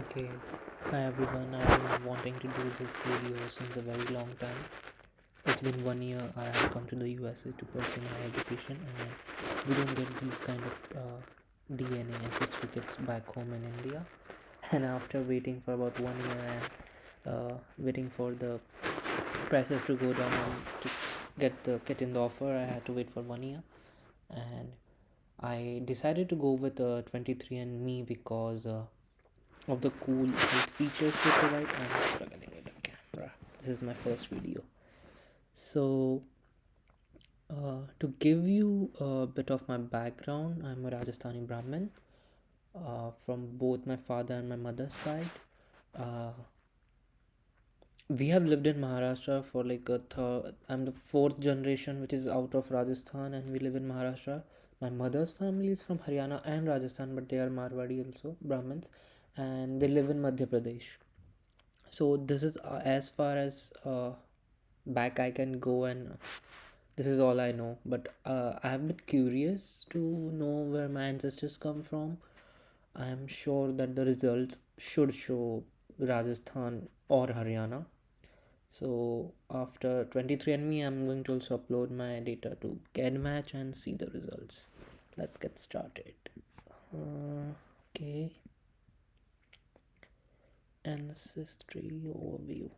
Okay, hi everyone. I've been wanting to do this video since a very long time. It's been 1 year I have come to the USA to pursue my education, and we don't get these kind of DNA and certificates back home in India. And after waiting for about 1 year and waiting for the prices to go down and to get in the offer, I had to wait for 1 year, and I decided to go with 23andMe because of the cool health features they provide. I'm struggling with the camera. This is my first video. So, to give you a bit of my background, I'm a Rajasthani Brahmin from both my father and my mother's side. Uh, we have lived in Maharashtra for like a third. I'm the fourth generation which is out of Rajasthan, and we live in Maharashtra. My mother's family is from Haryana and Rajasthan, but they are Marwadi also, Brahmins, and they live in Madhya Pradesh. So this is as far as back I can go, and this is all I know. But I have been curious to know where my ancestors come from. I am sure that the results should show Rajasthan or Haryana. So after 23andMe, I'm going to also upload my data to GEDmatch and see the results. Let's get started. Okay, ancestry overview.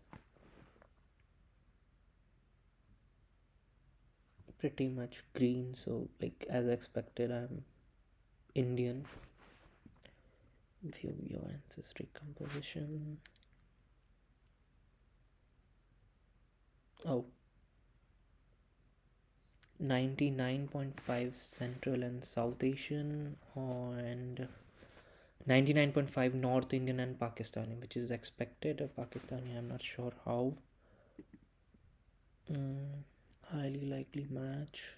Pretty much green, so like as expected, I'm Indian. View your ancestry composition. Oh, 99.5 Central and South Asian, and 99.5 North Indian and Pakistani, which is expected. Pakistani, I'm not sure how. Highly likely match.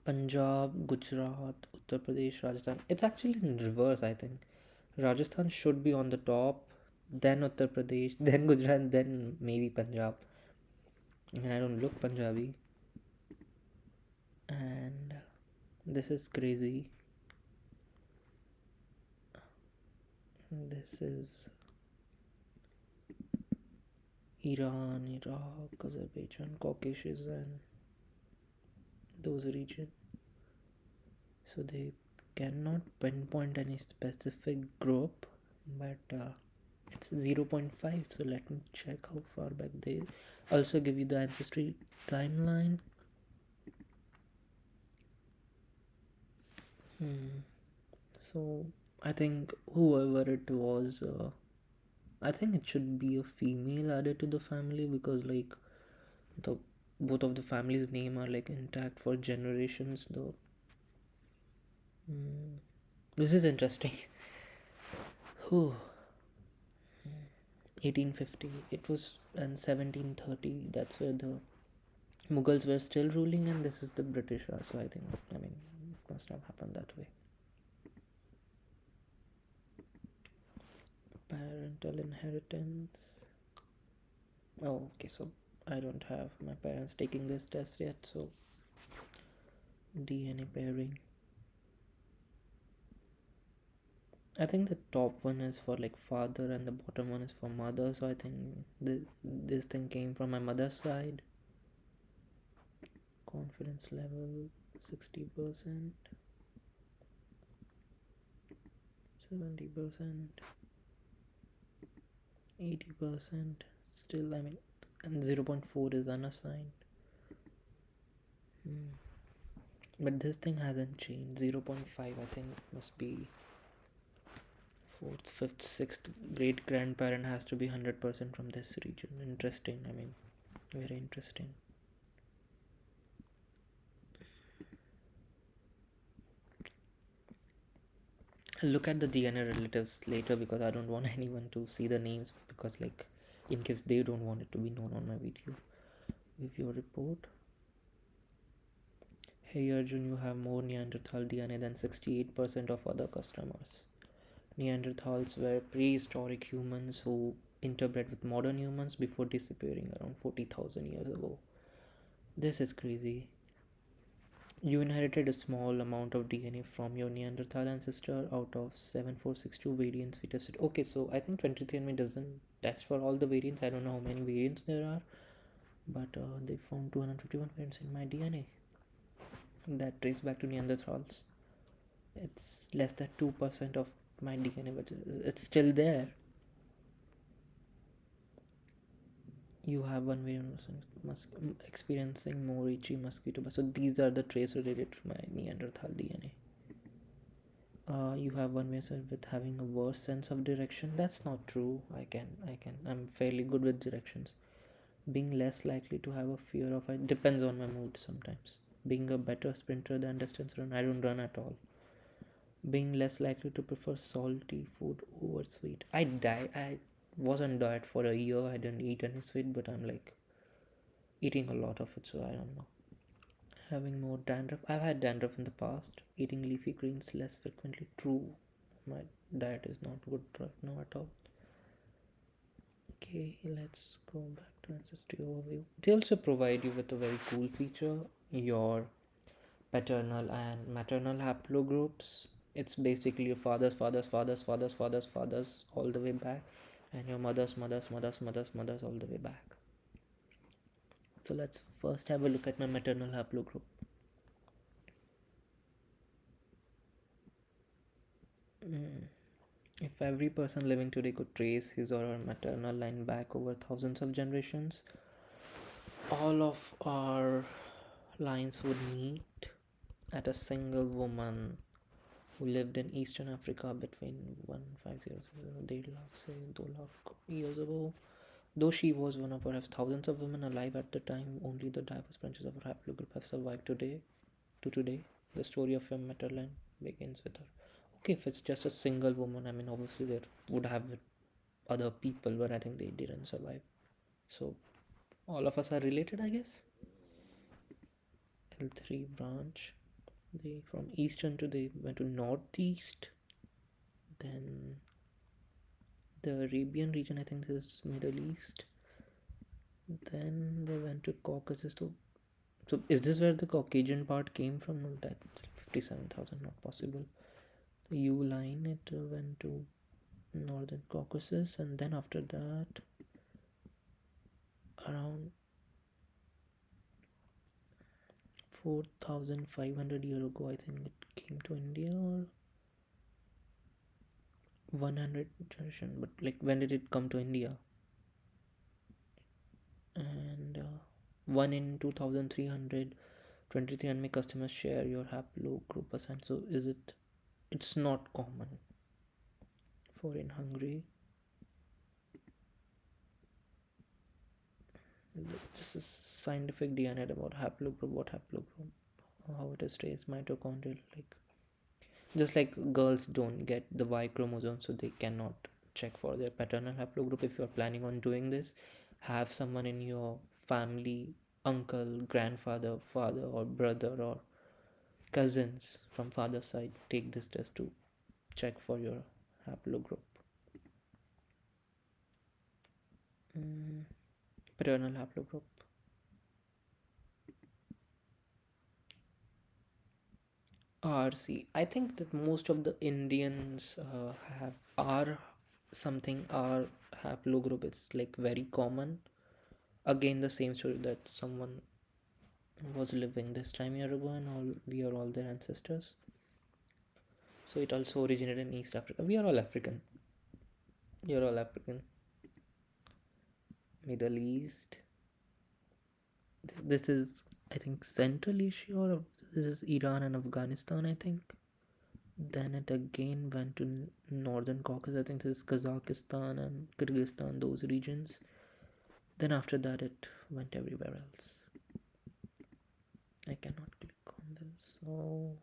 Punjab, Gujarat, Uttar Pradesh, Rajasthan. It's actually in reverse, I think. Rajasthan should be on the top, then Uttar Pradesh, then Gujarat, then maybe Punjab. I mean, I don't look Punjabi. And this is crazy. This is Iran, Iraq, Azerbaijan, Caucasus, and those regions. So they cannot pinpoint any specific group, but it's 0.5. So let me check how far back they also give you the ancestry timeline. So I think whoever it was, I think it should be a female added to the family, because like the both of the families' name are like intact for generations though. This is interesting. Whew. 1850 it was, and 1730, that's where the Mughals were still ruling, and this is the British Raj. So I mean it must have happened that way. Parental inheritance. Oh, okay, so I don't have my parents taking this test yet, so DNA pairing. I think the top one is for like father and the bottom one is for mother, so I think this thing came from my mother's side. Confidence level 60%, 70%, 80%. Still, I mean, and 0.4 is unassigned. But this thing hasn't changed. 0.5, I think, must be fourth, fifth, sixth great grandparent has to be 100% from this region. Interesting. I mean, very interesting. I'll look at the DNA relatives later because I don't want anyone to see the names, because like in case they don't want it to be known on my video. With your report. Hey Arjun, you have more Neanderthal DNA than 68% of other customers. Neanderthals were prehistoric humans who interbred with modern humans before disappearing around 40,000 years ago. This is crazy. You inherited a small amount of DNA from your Neanderthal ancestor out of 7462 variants we tested. Okay, so I think 23andMe doesn't test for all the variants. I don't know how many variants there are, but they found 251 variants in my DNA that trace back to Neanderthals. It's less than 2% of my DNA, but it's still there. You have one variant experiencing more itchy mosquito bites. So these are the traits related to my Neanderthal DNA. You have one variant with having a worse sense of direction. That's not true. I'm fairly good with directions. Being less likely to have a fear of it depends on my mood sometimes. Being a better sprinter than distance run. I don't run at all. Being less likely to prefer salty food over sweet. I was on diet for a year. I didn't eat any sweet, but I'm like eating a lot of it, so I don't know. Having more dandruff. I've had dandruff in the past. Eating leafy greens less frequently. True. My diet is not good right now at all. Okay, let's go back to Ancestry overview. They also provide you with a very cool feature, your paternal and maternal haplogroups. It's basically your fathers all the way back, and your mothers all the way back. So let's first have a look at my maternal haplogroup. If every person living today could trace his or her maternal line back over thousands of generations, all of our lines would meet at a single woman who lived in Eastern Africa between 1500 2 lakh years ago. Though she was one of perhaps thousands of women alive at the time, only the diverse branches of her haplogroup have survived today. The story of your maternal line begins with her. Okay, if it's just a single woman, I mean, obviously there would have other people, but I think they didn't survive. So all of us are related, I guess. L3 branch. They from eastern to they went to northeast. Then the Arabian region, I think this is Middle East. Then they went to Caucasus. So is this where the Caucasian part came from? No, that's 57,000, not possible. The U line, it went to northern Caucasus, and then after that, around 4,500 years ago, I think it came to India, or 100 generation. But like, when did it come to India? And 1 in 2,300 23andMe customers share your haplogroup percent. So is it? It's not common for in Hungary. This is scientific DNA about what haplogroup, how it is traced, mitochondrial, like just like girls don't get the Y chromosome, so they cannot check for their paternal haplogroup. If you're planning on doing this, have someone in your family, uncle, grandfather, father, or brother, or cousins from father's side take this test to check for your haplogroup. Paternal haplogroup. RC. I think that most of the Indians have R something. R haplogroup. It's like very common. Again, the same story that someone was living this time year ago, and all we are all their ancestors. So it also originated in East Africa. We are all African. You're all African. Middle East. This is, I think, Central Asia, or this is Iran and Afghanistan, I think. Then it again went to Northern Caucasus. I think this is Kazakhstan and Kyrgyzstan, those regions. Then after that, it went everywhere else. I cannot click on this. So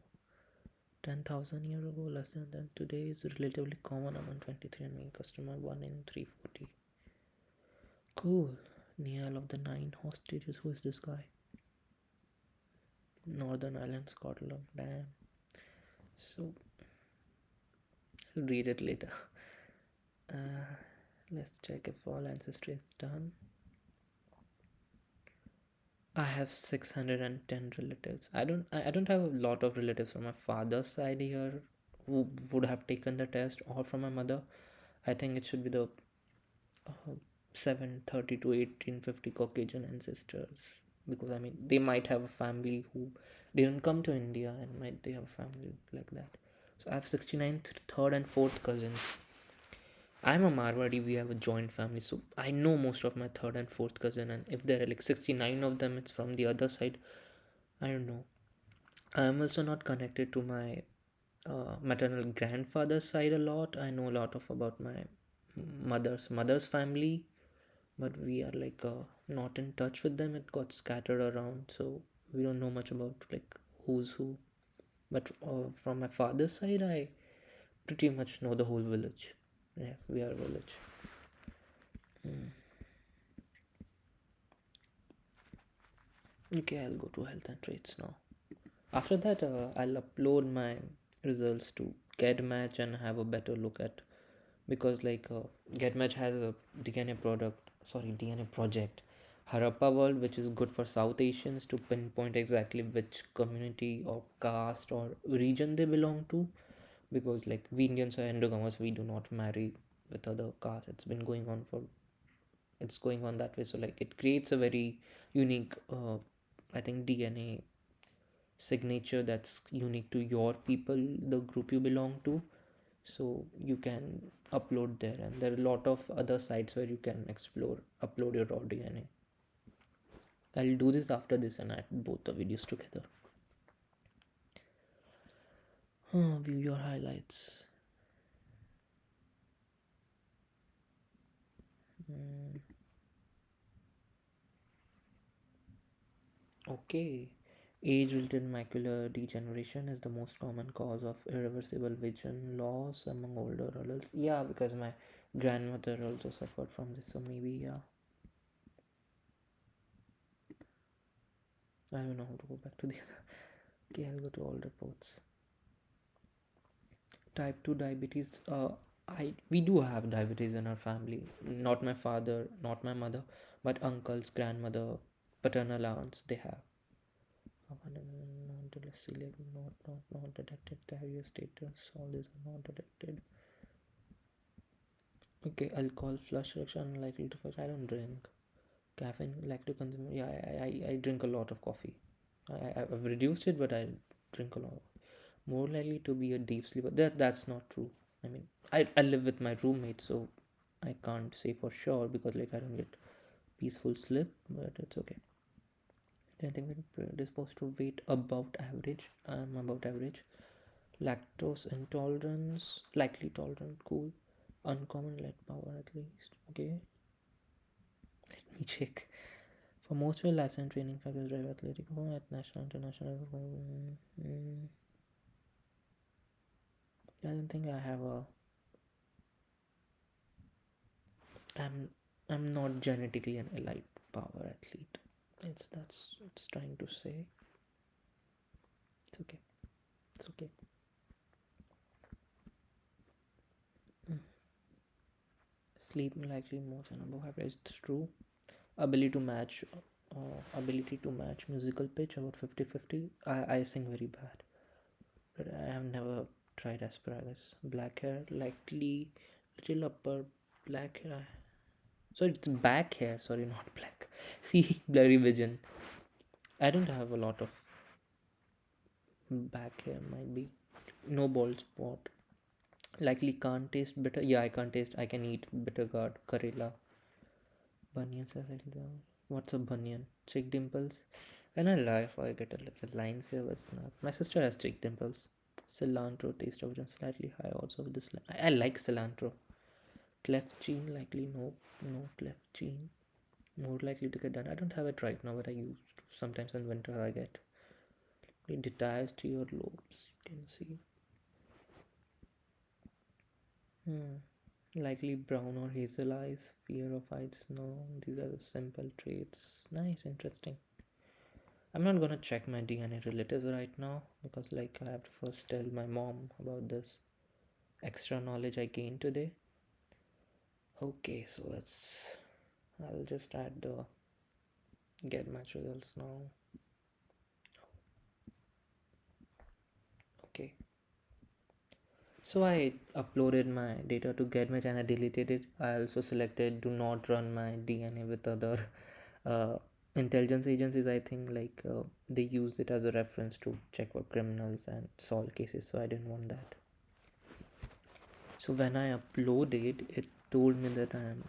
10,000 years ago, less than that. Today is relatively common among 23andMe customer, 1 in 340. Cool. Niall of the Nine Hostages. Who is this guy? Northern Ireland, Scotland. Damn. So I'll read it later. Let's check if all ancestry is done. I have 610 relatives. I don't have a lot of relatives from my father's side here who would have taken the test, or from my mother. I think it should be the 730 to 1850 Caucasian ancestors, because I mean they might have a family who didn't come to India, and might they have a family like that. So I have 69 third and fourth cousins. I'm a Marwadi, we have a joint family, so I know most of my third and fourth cousin, and if there are like 69 of them, it's from the other side. I don't know. I'm also not connected to my maternal grandfather's side a lot. I know a lot of about my mother's family, but we are like not in touch with them. It got scattered around, so we don't know much about like who's who. But from my father's side, I pretty much know the whole village. Yeah, we are a village. Okay, I'll go to health and traits now. After that, I'll upload my results to GetMatch and have a better look at, because like GetMatch has a DNA product, sorry, DNA project, Harappa World, which is good for South Asians to pinpoint exactly which community or caste or region they belong to, because like we Indians are endogamous, we do not marry with other castes. It's going on that way. So like it creates a very unique, I think, DNA signature that's unique to your people, the group you belong to. So you can upload there, and there are a lot of other sites where you can explore, upload your raw DNA. I'll do this after this and add both the videos together. View your highlights. Okay. Age-related macular degeneration is the most common cause of irreversible vision loss among older adults. Yeah, because my grandmother also suffered from this, so maybe, yeah. I don't know how to go back to the other. Okay, I'll go to all reports. Type 2 diabetes. We do have diabetes in our family. Not my father, not my mother, but uncles, grandmother, paternal aunts, they have. Not detected carrier status. All these are not detected. Okay, alcohol flush reduction unlikely to flush. I don't drink. Caffeine like to consume. Yeah, I drink a lot of coffee. I've reduced it, but I drink a lot. More likely to be a deep sleeper. That's not true. I mean, I live with my roommate, so I can't say for sure, because like I don't get peaceful sleep, but it's okay. I think we're predisposed to weight above average. I'm about average. Lactose intolerance, likely tolerant, cool. Uncommon lead power at least. Okay, let me check. For most well licensed training factors drive athletic at national international. I don't think I have a. I'm I'm not genetically an elite power athlete. It's trying to say. It's okay. It's okay. Sleep likely more than above average. It's true. Ability to match. Ability to match musical pitch about 50-50. I sing very bad, but I have never tried asparagus. Black hair likely little upper black hair. So it's back hair. Sorry, not black. See, blurry vision. I don't have a lot of back hair. Might be no bald spot. Likely can't taste bitter. Yeah, I can't taste. I can eat bitter gourd, Karela. Bunions are little. What's a bunion? Cheek dimples. When I laugh, I get a little lines here, but it's not. My sister has cheek dimples. Cilantro taste of just slightly high also with this. I like cilantro. Cleft chin, likely no. No cleft chin. More likely to get done. I don't have it right now, but I used to. Sometimes in winter I get. It detached to your lobes. You can see. Likely brown or hazel eyes, fear of heights. No, these are simple traits. Nice, interesting. I'm not gonna check my DNA relatives right now, because like I have to first tell my mom about this extra knowledge I gained today. Okay, so I'll just add the Get match results now. Okay. So I uploaded my data to GetMatch and I deleted it. I also selected do not run my DNA with other uh, intelligence agencies. I think they use it as a reference to check for criminals and solve cases. So I didn't want that. So when I uploaded, it told me that I am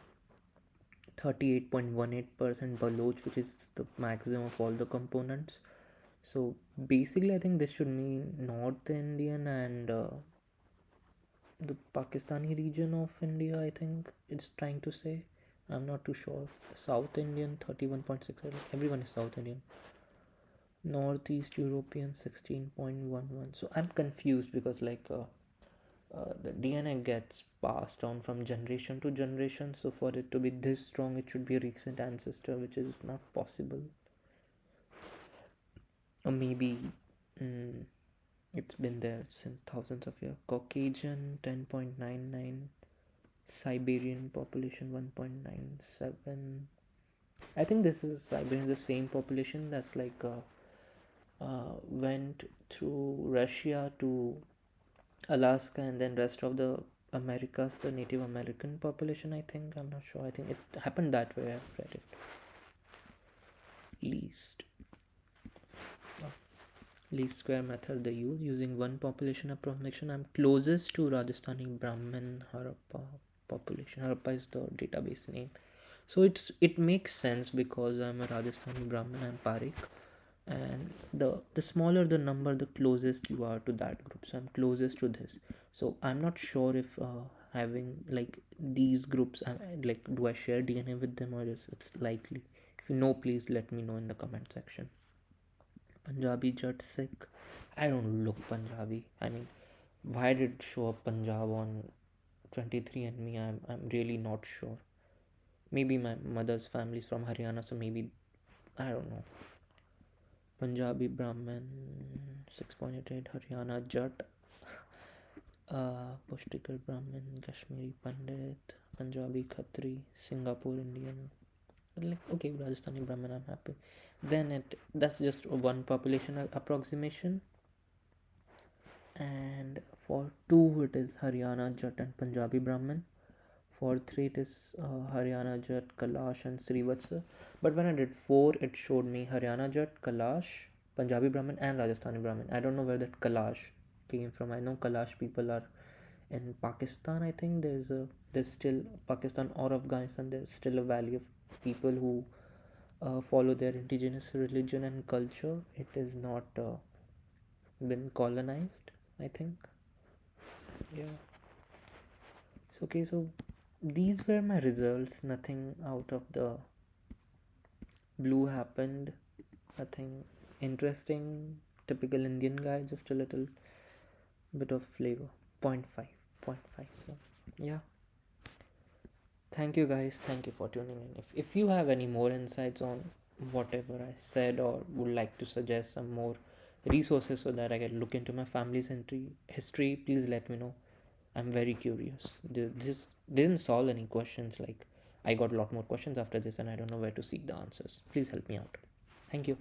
38.18% Baloch, which is the maximum of all the components. So basically, I think this should mean North Indian and the Pakistani region of India, I think it's trying to say. I'm not too sure. South Indian 31.6. Everyone is South Indian. Northeast European 16.11. So I'm confused because the DNA gets passed on from generation to generation. So for it to be this strong, it should be a recent ancestor, which is not possible. Or maybe mm, it's been there since thousands of years. Caucasian 10.99. Siberian population 1.97. I think this is Siberian, the same population that's went through Russia to Alaska and then rest of the Americas, the Native American population. I think I'm not sure. I think it happened that way. I've read it. Least least square method they use using one population approximation. I'm closest to Rajasthani Brahmin Harappa population. Harappa is the database name. So it makes sense because I'm a Rajasthani Brahmin, I'm Parik, and the smaller the number, the closest you are to that group. So I'm closest to this. So I'm not sure if having like these groups, like do I share DNA with them or is it's likely. If you know, please let me know in the comment section. Punjabi Jat Sikh. I don't look Punjabi. I mean, why did it show up Punjab on 23andMe? I'm really not sure. Maybe my mother's family is from Haryana, so maybe I don't know. Punjabi Brahmin 6.88, Haryana Jat, Pushtikar Brahmin, Kashmiri Pandit, Punjabi Khatri, Singapore Indian. Like okay, Rajasthani Brahmin, I'm happy. Then that's just one population approximation, and for two it is Haryana Jat and Punjabi Brahmin. For three it is Haryana Jat, Kalash and Srivatsa. But when I did four, it showed me Haryana Jat, Kalash, Punjabi Brahmin and Rajasthani Brahmin. I don't know where that Kalash came from. I know Kalash people are in Pakistan. I think there's still Pakistan or Afghanistan. There's still a valley of people who follow their indigenous religion and culture. It is not been colonized, I think. Yeah. So okay, so these were my results. Nothing out of the blue happened. Nothing interesting. Typical Indian guy, just a little bit of flavor. Point 0.5. Point 0.5. So yeah. Thank you guys. Thank you for tuning in. If you have any more insights on whatever I said or would like to suggest some more resources so that I can look into my family's history, please let me know. I'm very curious. This didn't solve any questions. Like I got a lot more questions after this and I don't know where to seek the answers. Please help me out. Thank you.